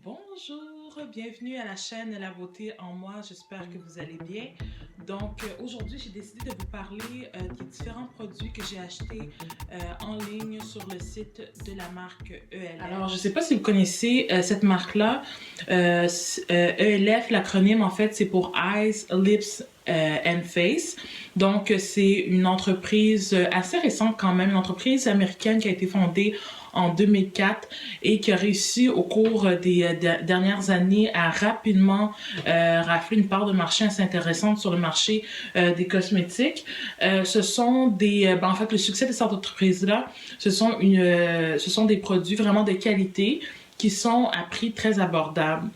Bonjour, bienvenue à la chaîne La Beauté en moi, j'espère que vous allez bien. Donc aujourd'hui j'ai décidé de vous parler des différents produits que j'ai achetés en ligne sur le site de la marque ELF. Alors je ne sais pas si vous connaissez cette marque-là, ELF, l'acronyme en fait c'est pour Eyes, Lips and Face. Donc c'est une entreprise assez récente quand même, une entreprise américaine qui a été fondée en 2004 et qui a réussi au cours des dernières années à rapidement rafler une part de marché assez intéressante sur le marché des cosmétiques. Ce sont des, en fait, le succès de cette entreprise-là, ce sont des produits vraiment de qualité qui sont à prix très abordable.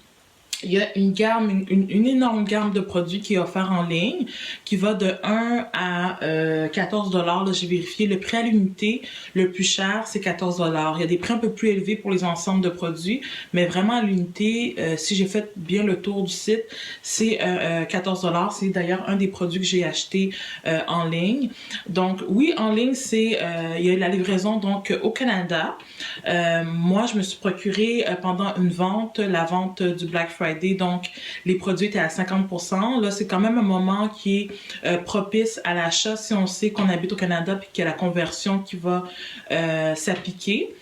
Il y a une gamme, une énorme gamme de produits qui est offerte en ligne, qui va de 1 à 14 $. Là, j'ai vérifié le prix à l'unité, le plus cher, c'est 14 $. Il y a des prix un peu plus élevés pour les ensembles de produits, mais vraiment à l'unité, si j'ai fait bien le tour du site, c'est 14 $. C'est d'ailleurs un des produits que j'ai acheté en ligne. Donc oui, en ligne, il y a la livraison donc au Canada. Moi, je me suis procuré pendant une vente, la vente du Black Friday, donc les produits étaient à 50%. Là, c'est quand même un moment qui est propice à l'achat si on sait qu'on habite au Canada puis qu'il y a la conversion qui va s'appliquer.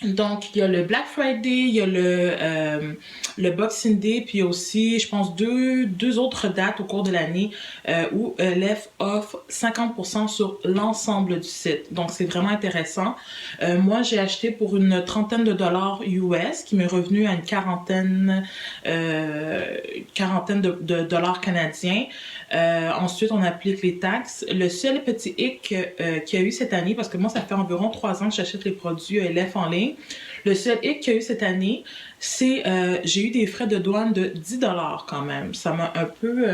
Donc, il y a le Black Friday, il y a le Boxing Day, puis il y a aussi, je pense, deux autres dates au cours de l'année où l'EF offre 50% sur l'ensemble du site. Donc, c'est vraiment intéressant. Moi, j'ai acheté pour une trentaine de dollars US, qui m'est revenu à une quarantaine de dollars canadiens. Ensuite, on applique les taxes. Le seul petit hic qu'il y a eu cette année, parce que moi, ça fait environ 3 ans que j'achète les produits ELF en ligne. Le seul hic qu'il y a eu cette année, c'est j'ai eu des frais de douane de 10 $ quand même. Ça m'a un peu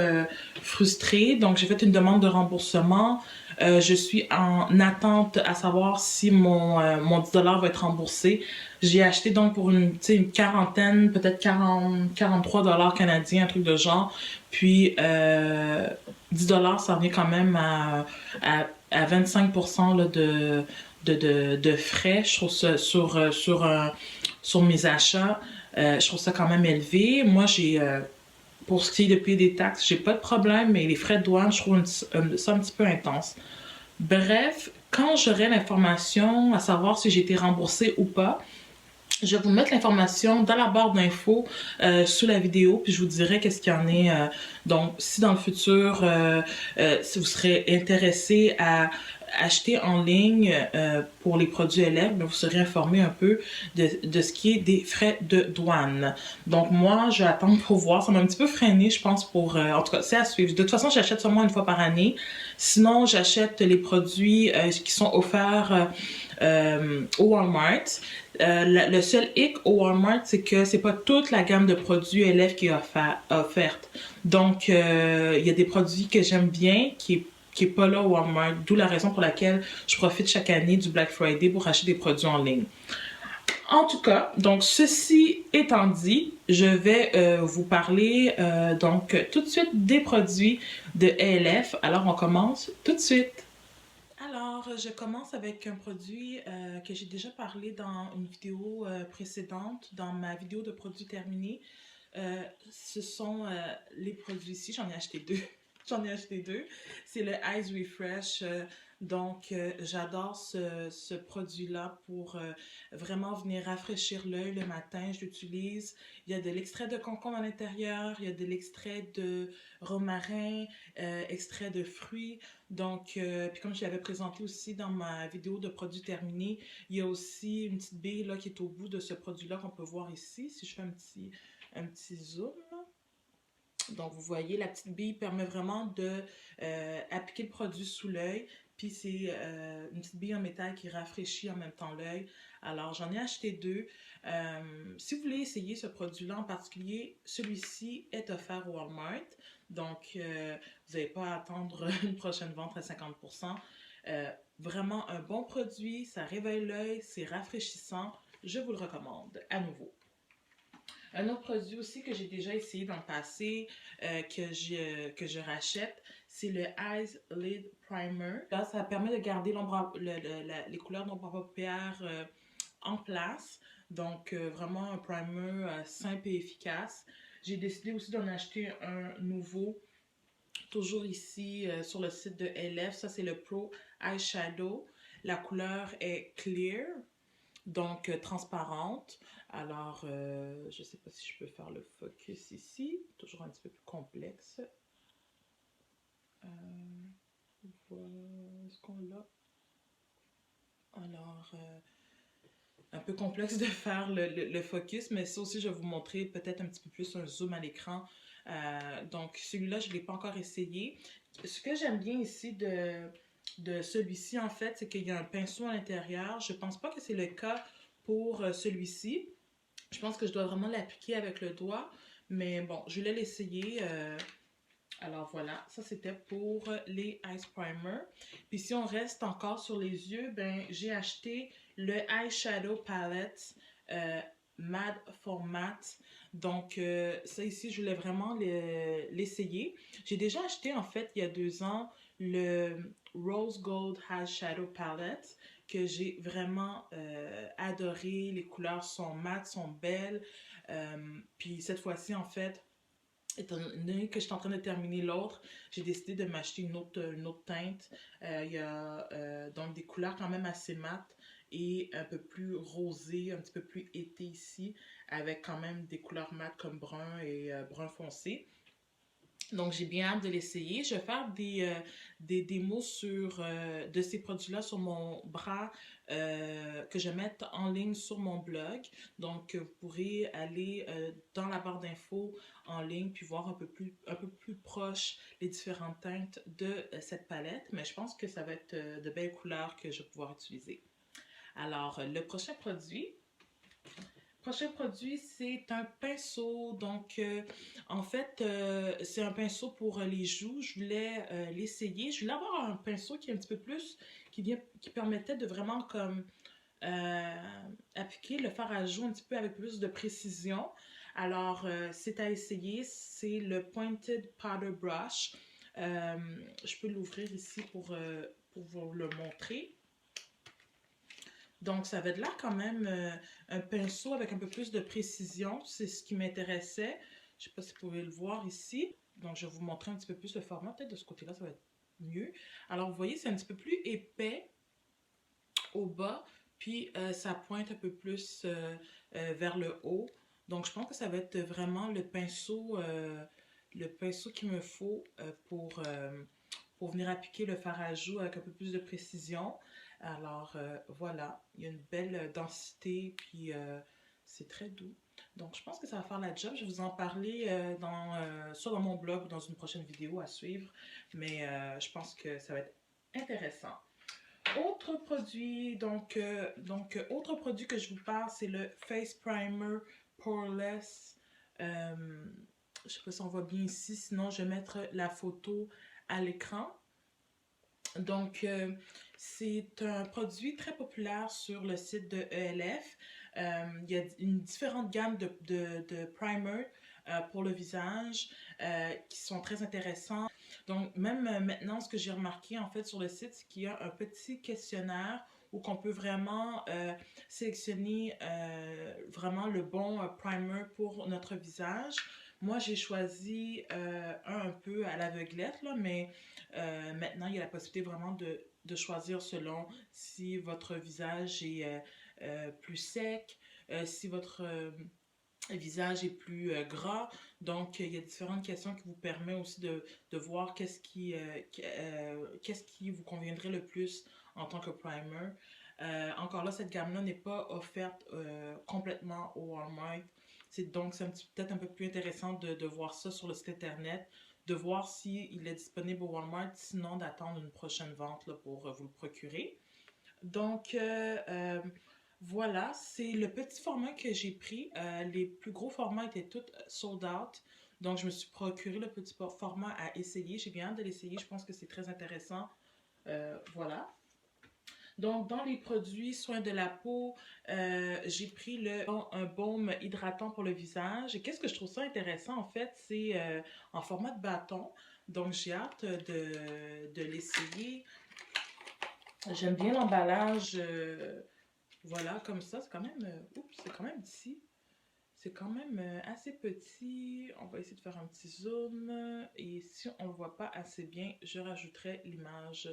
frustrée. Donc, j'ai fait une demande de remboursement. Je suis en attente à savoir si mon 10 $ va être remboursé. J'ai acheté donc pour une quarantaine, peut-être 43 $ canadiens, un truc de genre. Puis 10 $, ça revient quand même à 25% là, de frais. Je trouve ça sur mes achats. Je trouve ça quand même élevé. Moi, pour ce qui est de payer des taxes, j'ai pas de problème, mais les frais de douane, je trouve ça un petit peu intense. Bref, quand j'aurai l'information à savoir si j'ai été remboursée ou pas, je vais vous mettre l'information dans la barre d'infos sous la vidéo, puis je vous dirai qu'est-ce qu'il y en est. Donc, si dans le futur, si vous serez intéressé à acheter en ligne pour les produits élèves, vous serez informé un peu de ce qui est des frais de douane. Donc moi, je vais attendre pour voir. Ça m'a un petit peu freiné, je pense, en tout cas, c'est à suivre. De toute façon, j'achète seulement une fois par année. Sinon, j'achète les produits qui sont offerts au Walmart. Le seul hic au Walmart, c'est que c'est pas toute la gamme de produits élèves qui est offerte. Donc, il y a des produits que j'aime bien, qui est pas là au Walmart, d'où la raison pour laquelle je profite chaque année du Black Friday pour acheter des produits en ligne. En tout cas, donc ceci étant dit, je vais vous parler donc tout de suite des produits de ELF. Alors on commence tout de suite. Alors, je commence avec un produit que j'ai déjà parlé dans une vidéo précédente, dans ma vidéo de produits terminés. Ce sont les produits ici, j'en ai acheté deux. J'en ai acheté deux. C'est le Eyes Refresh. Donc, j'adore ce produit-là pour vraiment venir rafraîchir l'œil le matin. Je l'utilise. Il y a de l'extrait de concombre à l'intérieur. Il y a de l'extrait de romarin, extrait de fruits. Donc, puis comme je l'avais présenté aussi dans ma vidéo de produits terminés, il y a aussi une petite bille là, qui est au bout de ce produit-là qu'on peut voir ici. Si je fais un petit zoom. Donc, vous voyez, la petite bille permet vraiment de appliquer le produit sous l'œil. Puis, c'est une petite bille en métal qui rafraîchit en même temps l'œil. Alors, j'en ai acheté deux. Si vous voulez essayer ce produit-là en particulier, celui-ci est offert au Walmart. Donc, vous n'avez pas à attendre une prochaine vente à 50%. Vraiment un bon produit, ça réveille l'œil, c'est rafraîchissant. Je vous le recommande à nouveau. Un autre produit aussi que j'ai déjà essayé dans le passé, que je rachète, c'est le Eyes Lid Primer. Là, ça permet de garder les couleurs d'ombre à paupières en place. Donc, vraiment un primer simple et efficace. J'ai décidé aussi d'en acheter un nouveau, toujours ici sur le site de LF. Ça, c'est le Pro Eyeshadow. La couleur est clear, donc transparente. Alors, je ne sais pas si je peux faire le focus ici. Toujours un petit peu plus complexe. Voilà ce qu'on a. Alors, un peu complexe de faire le focus, mais ça aussi, je vais vous montrer peut-être un petit peu plus un zoom à l'écran. Donc, celui-là, je ne l'ai pas encore essayé. Ce que j'aime bien ici de celui-ci, en fait, c'est qu'il y a un pinceau à l'intérieur. Je ne pense pas que c'est le cas pour celui-ci. Je pense que je dois vraiment l'appliquer avec le doigt, mais bon, je vais l'essayer. Alors voilà, ça c'était pour les Ice Primer. Puis si on reste encore sur les yeux, ben j'ai acheté le Eyeshadow Palette Mad Format. Donc ça ici, je voulais vraiment l'essayer. J'ai déjà acheté en fait il y a 2 ans le Rose Gold Eyeshadow Palette que j'ai vraiment adoré. Les couleurs sont mat, sont belles. Puis cette fois-ci en fait, étant donné que je suis en train de terminer l'autre, j'ai décidé de m'acheter une autre teinte. Il y a donc des couleurs quand même assez mates et un peu plus rosées, un petit peu plus été ici, avec quand même des couleurs mates comme brun et brun foncé. Donc, j'ai bien hâte de l'essayer. Je vais faire des démos de ces produits-là sur mon bras que je vais mettre en ligne sur mon blog. Donc, vous pourrez aller dans la barre d'infos en ligne puis voir un peu plus proche les différentes teintes de cette palette. Mais je pense que ça va être de belles couleurs que je vais pouvoir utiliser. Alors, le prochain produit, c'est un pinceau. Donc, en fait, c'est un pinceau pour les joues. Je voulais l'essayer. Je voulais avoir un pinceau qui est un petit peu plus, qui permettait de vraiment comme appliquer le fard à joues un petit peu avec plus de précision. Alors, c'est à essayer. C'est le Pointed Powder Brush. Je peux l'ouvrir ici pour vous le montrer. Donc, ça avait de l'air quand même un pinceau avec un peu plus de précision. C'est ce qui m'intéressait. Je ne sais pas si vous pouvez le voir ici. Donc, je vais vous montrer un petit peu plus le format. Peut-être de ce côté-là, ça va être mieux. Alors, vous voyez, c'est un petit peu plus épais au bas. Puis, ça pointe un peu plus vers le haut. Donc, je pense que ça va être vraiment le pinceau qu'il me faut pour venir appliquer le fard à joues avec un peu plus de précision. Alors voilà, il y a une belle densité, puis c'est très doux. Donc je pense que ça va faire la job. Je vais vous en parler soit dans mon blog ou dans une prochaine vidéo à suivre, mais je pense que ça va être intéressant. Autre produit, autre produit que je vous parle, c'est le Face Primer Poreless. Je ne sais pas si on voit bien ici, sinon je vais mettre la photo à l'écran. Donc, c'est un produit très populaire sur le site de ELF. Il y a une différente gamme de primers pour le visage qui sont très intéressants. Donc, même maintenant, ce que j'ai remarqué en fait sur le site, c'est qu'il y a un petit questionnaire où qu'on peut vraiment sélectionner vraiment le bon primer pour notre visage. Moi, j'ai choisi un peu à l'aveuglette, là, mais maintenant, il y a la possibilité vraiment de choisir selon si votre visage est plus sec, si votre visage est plus gras. Donc, il y a différentes questions qui vous permettent aussi de voir qu'est-ce qui vous conviendrait le plus en tant que primer. Encore là, cette gamme-là n'est pas offerte complètement au Walmart. Donc, c'est peut-être un peu plus intéressant de voir ça sur le site internet, de voir s'il est disponible au Walmart, sinon d'attendre une prochaine vente là, pour vous le procurer. Donc, voilà, c'est le petit format que j'ai pris. Les plus gros formats étaient tous sold out. Donc, je me suis procuré le petit format à essayer. J'ai bien hâte de l'essayer. Je pense que c'est très intéressant. Voilà. Donc, dans les produits soins de la peau, j'ai pris un baume hydratant pour le visage. Et qu'est-ce que je trouve ça intéressant, en fait, c'est en format de bâton. Donc, j'ai hâte de l'essayer. J'aime bien l'emballage. Voilà, comme ça, c'est quand même... oups, c'est quand même petit. C'est quand même assez petit. On va essayer de faire un petit zoom. Et si on ne le voit pas assez bien, je rajouterai l'image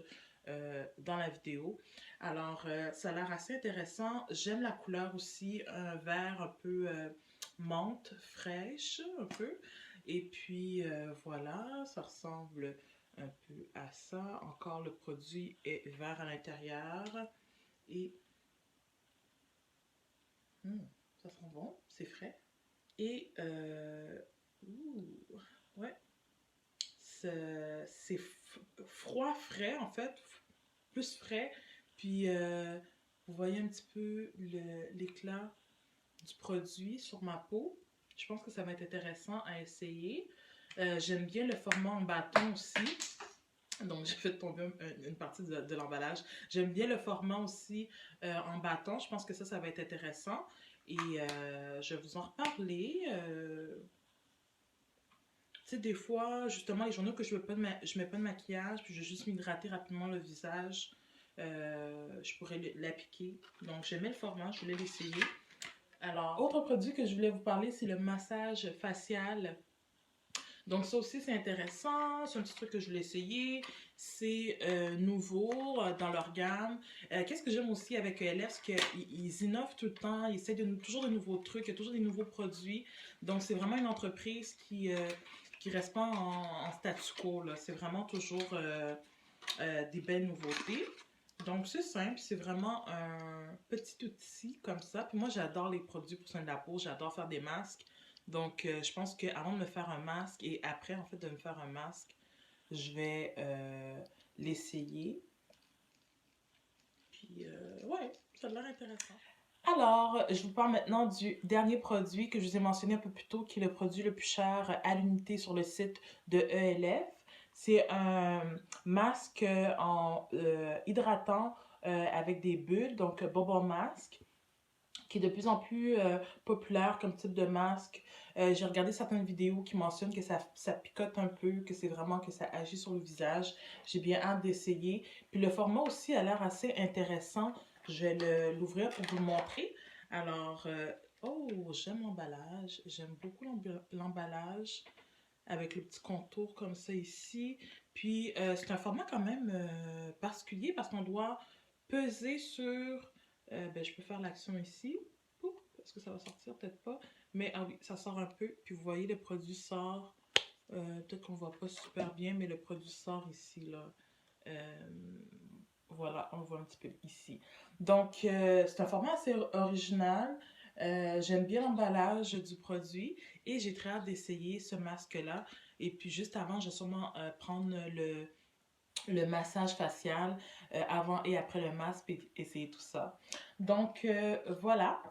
dans la vidéo. Alors, ça a l'air assez intéressant. J'aime la couleur aussi. Un vert un peu menthe, fraîche, un peu. Et puis, voilà, ça ressemble un peu à ça. Encore, le produit est vert à l'intérieur. Et... ça sent bon, c'est frais. Et, ouais, c'est froid, frais en fait, plus frais. Puis, vous voyez un petit peu l'éclat du produit sur ma peau. Je pense que ça va être intéressant à essayer. J'aime bien le format en bâton aussi. Donc, j'ai fait tomber une partie de l'emballage. J'aime bien le format aussi en bâton. Je pense que ça va être intéressant. Et je vais vous en reparler. Tu sais, des fois, justement, les journées que je mets pas de maquillage, puis je vais juste m'hydrater rapidement le visage, je pourrais l'appliquer. Donc, j'aimais le format, je voulais l'essayer. Alors, autre produit que je voulais vous parler, c'est le massage facial. Donc ça aussi c'est intéressant, c'est un petit truc que je voulais essayer, c'est nouveau dans leur gamme. Qu'est-ce que j'aime aussi avec ELF, c'est qu'ils innovent tout le temps, ils essaient toujours de nouveaux trucs, il y a toujours des nouveaux produits. Donc c'est vraiment une entreprise qui reste pas en statu quo, c'est vraiment toujours des belles nouveautés. Donc c'est simple, c'est vraiment un petit outil comme ça. Puis moi j'adore les produits pour soin de la peau, j'adore faire des masques. Donc, je pense qu'avant de me faire un masque et après, en fait, de me faire un masque, je vais l'essayer. Puis, ouais, ça a l'air intéressant. Alors, je vous parle maintenant du dernier produit que je vous ai mentionné un peu plus tôt, qui est le produit le plus cher à l'unité sur le site de ELF. C'est un masque en hydratant avec des bulles, donc Bubble Mask, qui est de plus en plus populaire comme type de masque. J'ai regardé certaines vidéos qui mentionnent que ça picote un peu, que c'est vraiment que ça agit sur le visage. J'ai bien hâte d'essayer. Puis le format aussi a l'air assez intéressant. Je vais l'ouvrir pour vous le montrer. Alors, oh, j'aime l'emballage. J'aime beaucoup l'emballage avec le petit contour comme ça ici. Puis, c'est un format quand même particulier parce qu'on doit peser sur... ben, je peux faire l'action ici. Est-ce que ça va sortir? Peut-être pas. Mais ah oui, ça sort un peu. Puis vous voyez, le produit sort. Peut-être qu'on ne voit pas super bien, mais le produit sort ici, là. Voilà, on le voit un petit peu ici. Donc, c'est un format assez original. J'aime bien l'emballage du produit et j'ai très hâte d'essayer ce masque-là. Et puis, juste avant, je vais sûrement prendre le massage facial avant et après le masque et essayer tout ça. Donc, voilà.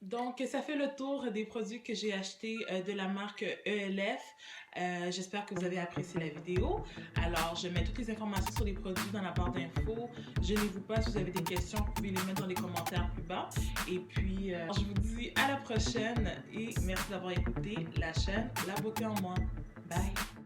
Donc, ça fait le tour des produits que j'ai achetés de la marque ELF. J'espère que vous avez apprécié la vidéo. Alors, je mets toutes les informations sur les produits dans la barre d'infos. Gênez-vous pas, si vous avez des questions, vous pouvez les mettre dans les commentaires plus bas. Et puis, je vous dis à la prochaine et merci d'avoir écouté la chaîne La Beauté en Moi. Bye!